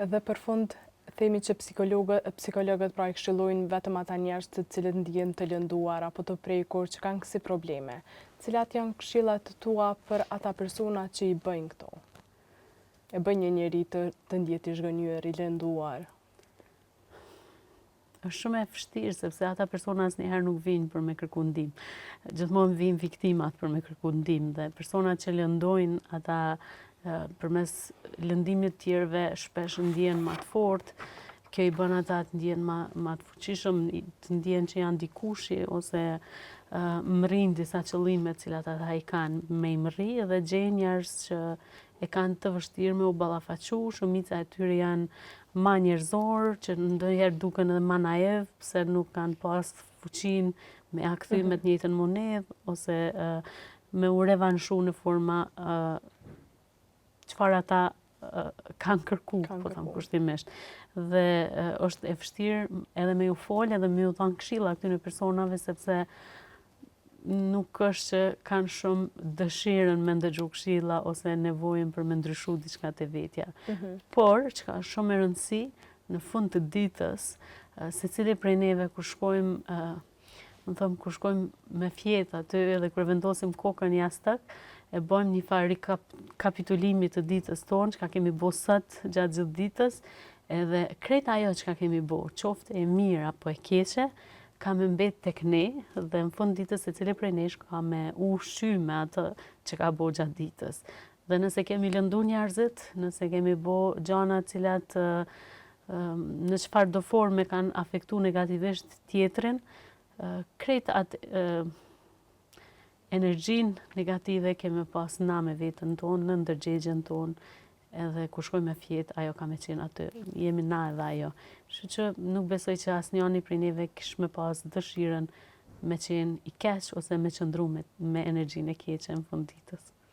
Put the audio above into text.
Dhe për fund, themi që psikologët pra i këshillojnë vetëm ata njerëz të cilët ndjehen të lënduar apo të prekur që kanë kësi probleme. Cilat janë këshillat tua për ata persona që i bëjnë këto? E bën një njeri të ndjet i zhgënjur, i lënduar. Është shumë e vështirë sepse ata persona asnjëherë nuk vinë për me kërku ndihmë. Gjithmonë vinë viktimat për me kërku ndihmë dhe personat që lëndojnë ata përmes lëndimit të tjerëve shpesh ndjehen më të fortë. Kjo i bën ata të ndjehen më të fuqishëm, të ndjehen që janë dikushi ose mërrin disa qëllime të cilat ata i kanë me i mërri dhe gjejnë njerëz që e kanë të vështirë me u ballafaqu, shumica e tyre janë ma njerëzor, që ndonjëherë duken edhe ma naiv, pse nuk kanë pas fuqinë me a kthy me të njëjtën monedhë ose me u revanshu në forma çfarë ata kanë kërku, po them kushtimisht. Dhe është e vështirë edhe me u fol edhe me u dhënë këshilla këtyre personave sepse nuk është që kanë shumë dëshirën me ndëgju këshilla ose nevojën për me ndryshu diçka te vetja. Por, çka është shumë e rëndësi, në fund të ditës, secili prej neve kur shkojmë, kur shkojmë me fjetë aty edhe kur vendosim kokën jashtë, e bëjmë një farë rikapitulimi të ditës tonë, çka kemi bo sot gjatë gjithë ditës, edhe krejt ajo çka kemi bo, qoftë e mirë apo e keqe, ka me mbet tek ne dhe në fund ditës secili prej nesh ka me ushqy me atë që ka bo gjatë ditës. Dhe nëse kemi lëndu njerëzit, nëse kemi bo gjana cilat në çfarë do forme kanë afektu negativisht tjetrin, krejt atë energjin negative kemi pas na me vetën tonë, në ndërgjegjen tonë, edhe kur shkojmë me fjetë, ajo ka me qenë aty, jemi na edhe ajo. Kështu që nuk besoj që asnjëri prej neve kish me pas dëshirën me qenë i keq ose me qëndru me energjinë e keqe në fund ditës.